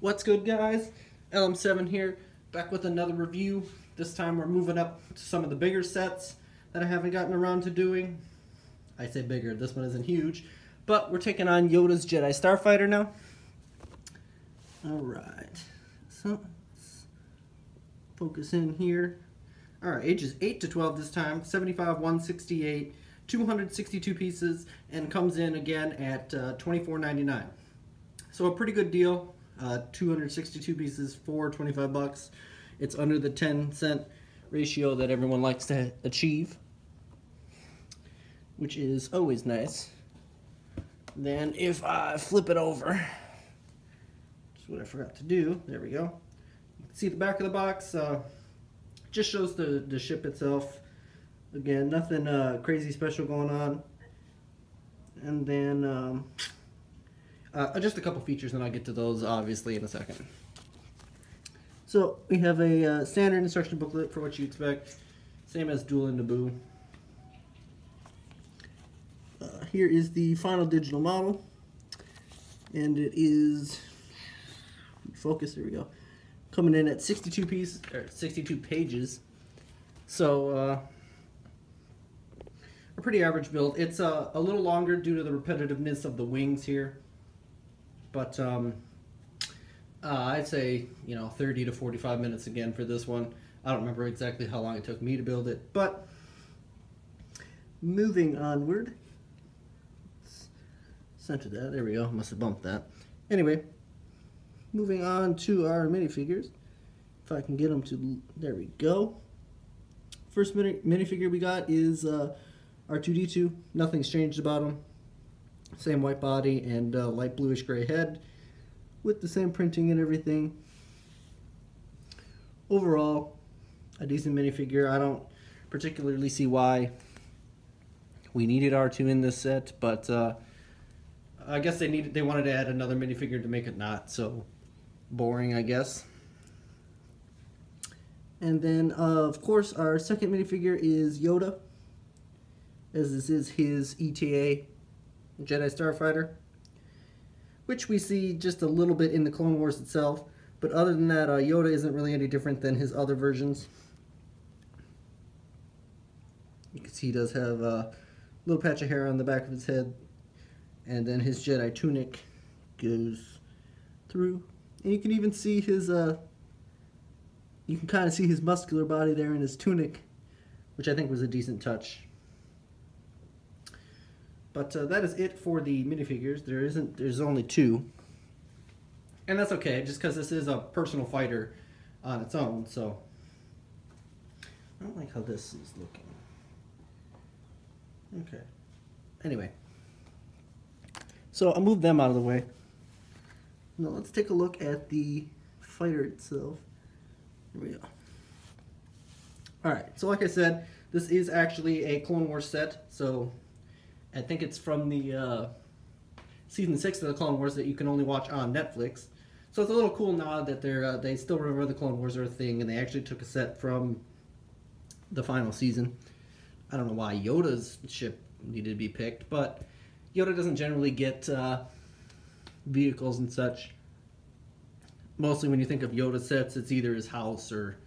What's good, guys? LM7 here, back with another review. This time we're moving up to some of the bigger sets that I haven't gotten around to doing. I say bigger, this one isn't huge, but we're taking on Yoda's Jedi Starfighter now. Alright, so let's focus in here. Alright, ages 8 to 12 this time, 75, 168, 262 pieces, and comes in again at $24.99. So a pretty good deal. 262 pieces for 25 bucks. It's under the 10-cent ratio that everyone likes to achieve, which is always nice. Then if I flip it over, which is what I forgot to do, there we go. You can see the back of the box, just shows the ship itself. Again, nothing crazy special going on. And then just a couple features, and I'll get to those obviously in a second. So we have a standard instruction booklet for what you expect, same as Duel and Naboo. Here is the final digital model, and it is focus. There we go, coming in at 62 pages. So a pretty average build. It's a little longer due to the repetitiveness of the wings here. But I'd say, 30 to 45 minutes again for this one. I don't remember exactly how long it took me to build it, but moving onward. Let's center that. There we go. Must have bumped that. Anyway, moving on to our minifigures. If I can get them to, there we go. First minifigure we got is R2-D2. Nothing's changed about him. Same white body and light bluish gray head with the same printing and everything. Overall, a decent minifigure. I don't particularly see why we needed R2 in this set, but I guess they wanted to add another minifigure to make it not so boring, I guess. And then, of course, our second minifigure is Yoda, as this is his ETA Jedi Starfighter, which we see just a little bit in the Clone Wars itself, but other than that, Yoda isn't really any different than his other versions. You can see he does have a little patch of hair on the back of his head, and then his Jedi tunic goes through, and you can even see his, you can kind of see his muscular body there in his tunic, which I think was a decent touch. But that is it for the minifigures. There's only two. And that's okay, just because this is a personal fighter on its own, so. I don't like how this is looking. Okay. Anyway. So I'll move them out of the way. Now let's take a look at the fighter itself. Here we go. Alright, so like I said, this is actually a Clone Wars set, so I think it's from the season 6 of the Clone Wars that you can only watch on Netflix. So it's a little cool nod that they still remember the Clone Wars are a thing, and they actually took a set from the final season. I don't know why Yoda's ship needed to be picked, but Yoda doesn't generally get vehicles and such. Mostly when you think of Yoda sets, it's either his house or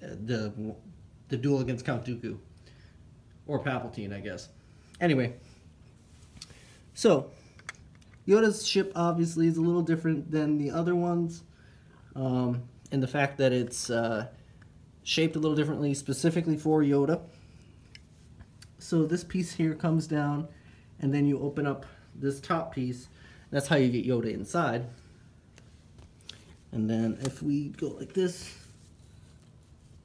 the duel against Count Dooku. Or Palpatine, I guess. Anyway, so Yoda's ship obviously is a little different than the other ones, in the fact that it's shaped a little differently specifically for Yoda. So this piece here comes down, and then you open up this top piece. That's how you get Yoda inside. And then if we go like this,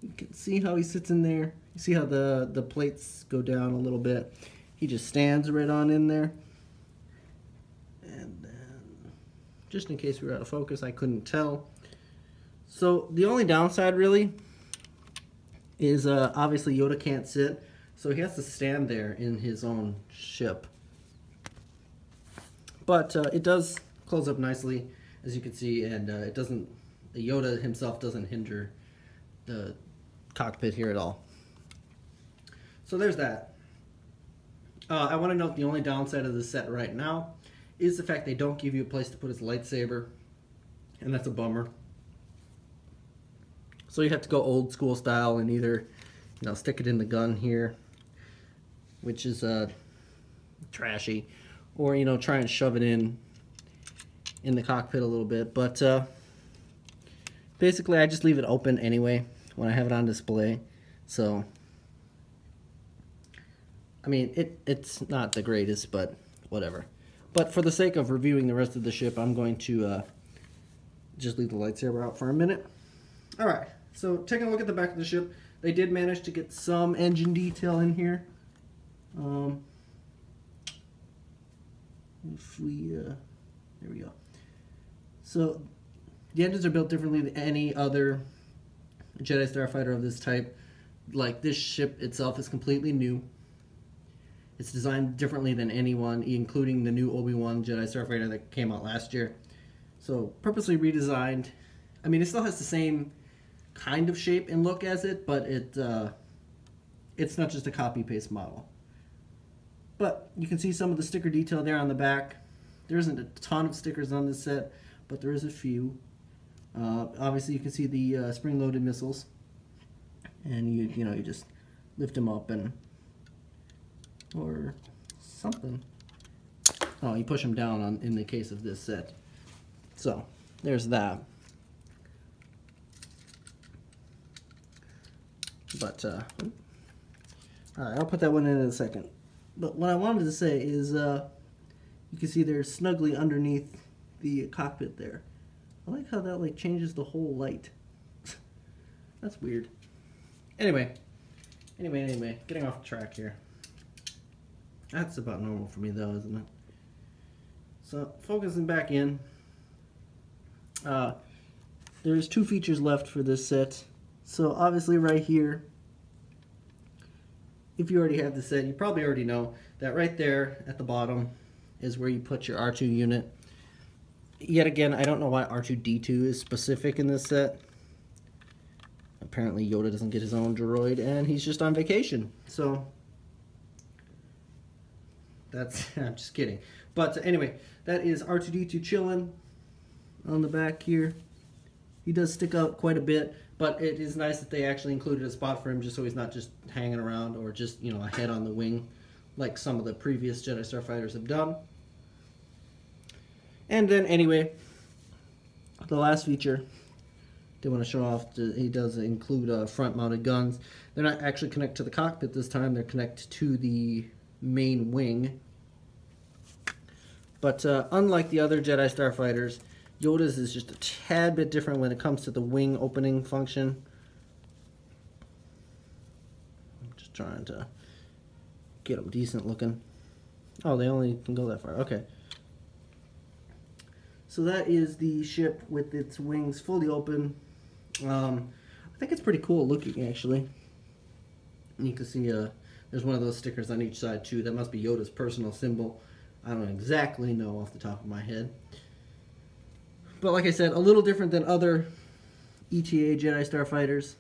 you can see how he sits in there. You see how the plates go down a little bit. He just stands right on in there. And then, just in case we were out of focus, I couldn't tell. So the only downside really is obviously Yoda can't sit, so he has to stand there in his own ship. But it does close up nicely, as you can see, and it doesn't. Yoda himself doesn't hinder the cockpit here at all. So there's that. I want to note the only downside of the set right now is the fact they don't give you a place to put his lightsaber, and that's a bummer. So you have to go old school style and either, stick it in the gun here, which is trashy, or try and shove it in the cockpit a little bit. But basically, I just leave it open anyway when I have it on display. So I mean, it's not the greatest, but whatever. But for the sake of reviewing the rest of the ship, I'm going to just leave the lightsaber out for a minute. Alright, so taking a look at the back of the ship, they did manage to get some engine detail in here. There we go. So the engines are built differently than any other Jedi Starfighter of this type. Like, this ship itself is completely new. It's designed differently than anyone, including the new Obi-Wan Jedi Starfighter that came out last year. So, purposely redesigned. I mean, it still has the same kind of shape and look as it, but it's not just a copy-paste model. But you can see some of the sticker detail there on the back. There isn't a ton of stickers on this set, but there is a few. Obviously, you can see the spring-loaded missiles, and you just lift them up or something. Oh, you push them down in the case of this set. So there's that. But all right, I'll put that one in a second. But what I wanted to say is, you can see they're snugly underneath the cockpit there. I like how that changes the whole light. That's weird. Anyway, getting off track here. That's about normal for me though, isn't it? So focusing back in, there's two features left for this set. So obviously right here, if you already have the set, you probably already know that right there at the bottom is where you put your R2 unit. Yet again, I don't know why R2-D2 is specific in this set. Apparently Yoda doesn't get his own droid and he's just on vacation. So that's, I'm just kidding. But anyway, that is R2-D2 chilling on the back here. He does stick out quite a bit, but it is nice that they actually included a spot for him just so he's not just hanging around or just, a head on the wing like some of the previous Jedi Starfighters have done. And then anyway, the last feature they want to show off, he does include front-mounted guns. They're not actually connected to the cockpit this time, they're connected to the main wing. But unlike the other Jedi Starfighters, Yoda's is just a tad bit different when it comes to the wing opening function. I'm just trying to get them decent looking. Oh, they only can go that far. Okay. So that is the ship with its wings fully open. I think it's pretty cool looking, actually. And you can see there's one of those stickers on each side too. That must be Yoda's personal symbol. I don't exactly know off the top of my head. But like I said, a little different than other ETA Jedi Starfighters.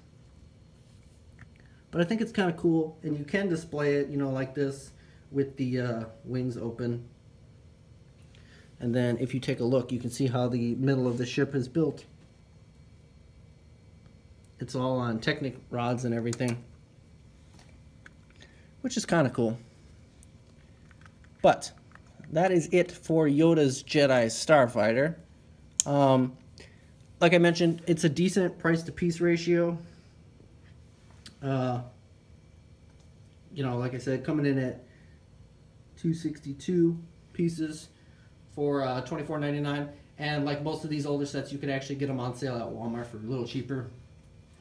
But I think it's kind of cool, and you can display it, like this, with the wings open. And then if you take a look, you can see how the middle of the ship is built. It's all on Technic rods and everything, which is kind of cool. But that is it for Yoda's Jedi Starfighter. Like I mentioned, it's a decent price to piece ratio. Like I said, coming in at 262 pieces for $24.99, and like most of these older sets, you can actually get them on sale at Walmart for a little cheaper.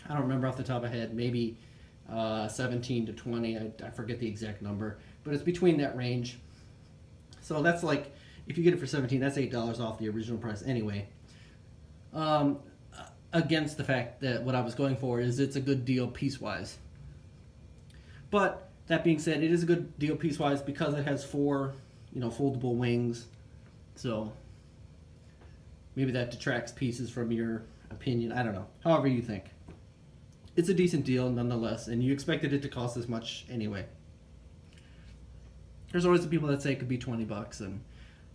I don't remember off the top of my head, maybe 17 to 20. I forget the exact number, but it's between that range. So that's like, if you get it for $17, that's $8 off the original price anyway. Against the fact that what I was going for is it's a good deal piece-wise. But that being said, it is a good deal piece-wise because it has 4, foldable wings. So maybe that detracts pieces from your opinion. I don't know. However you think. It's a decent deal nonetheless, and you expected it to cost this much anyway. There's always the people that say it could be $20, and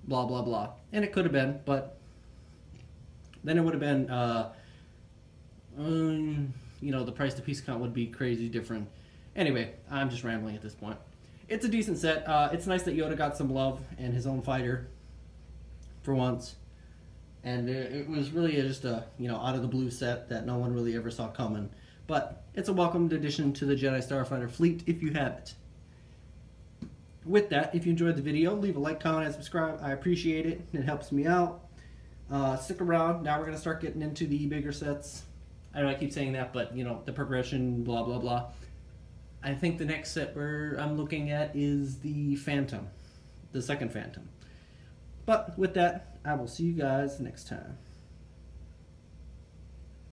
blah blah blah. And it could have been, but then it would have been you know, the price to piece count would be crazy different. Anyway, I'm just rambling at this point. It's a decent set. It's nice that Yoda got some love and his own fighter for once. And it was really just a, you know, out of the blue set that no one really ever saw coming. But it's a welcomed addition to the Jedi Starfighter fleet if you have it. With that, if you enjoyed the video, leave a like, comment, and subscribe. I appreciate it. It helps me out. Stick around. Now we're going to start getting into the bigger sets. I know I keep saying that, but, you know, the progression, blah, blah, blah. I think the next set I'm looking at is the Phantom. The second Phantom. But with that, I will see you guys next time.